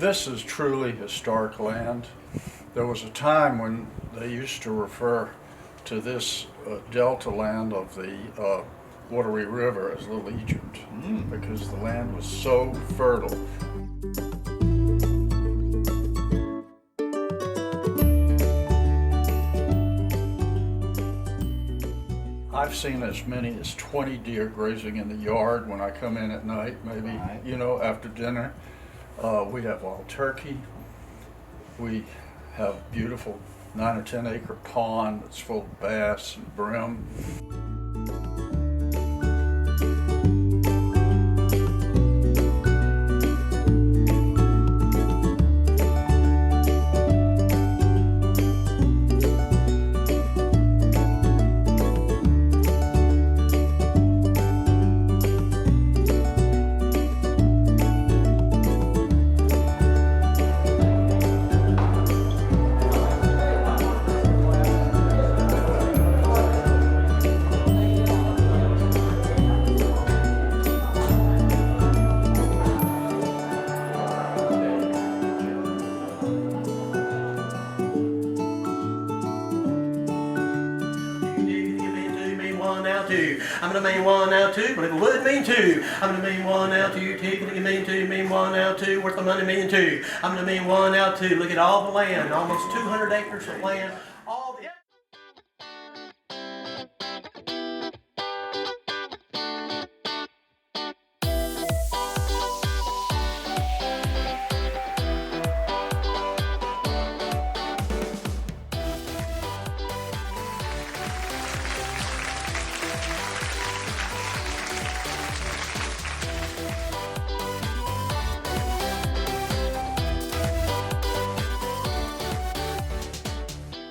This is truly historic land. There was a time when they used to refer to this delta land of the Wateree River as Little Egypt because the land was so fertile. I've seen as many as 20 deer grazing in the yard when I come in at night, maybe, after dinner. We have wild turkey. We have beautiful 9 or 10 acre pond that's full of bass and brim. I'm gonna mean one now two, but it would mean two. I'm gonna mean one now two, two, but it mean two, mean one now two, worth the money mean two. I'm gonna mean one now two. Look at all the land, almost 200 acres of land. All the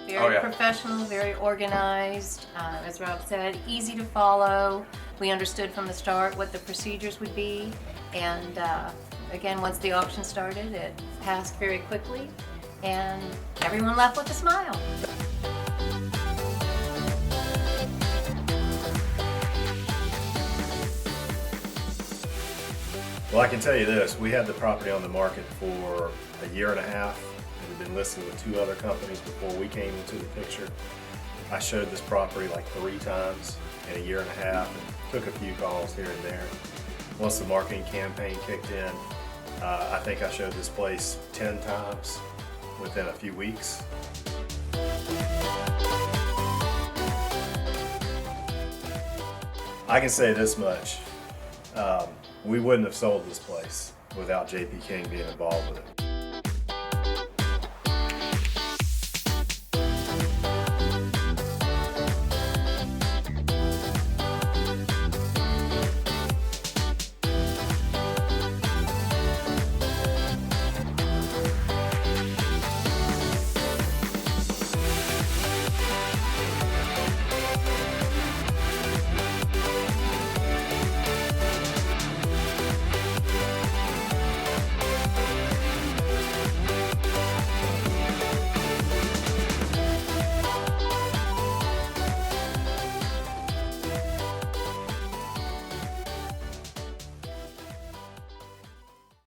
Very professional, very organized, as Rob said, easy to follow. We understood from the start what the procedures would be, and again, once the auction started, it passed very quickly, and everyone left with a smile. Well, I can tell you this, we had the property on the market for a year and a half. We've been listed with 2 other companies before we came into the picture. I showed this property like 3 times in a year and a half and took a few calls here and there. Once the marketing campaign kicked in, I think I showed this place 10 times within a few weeks. I can say this much, we wouldn't have sold this place without JP King being involved with it.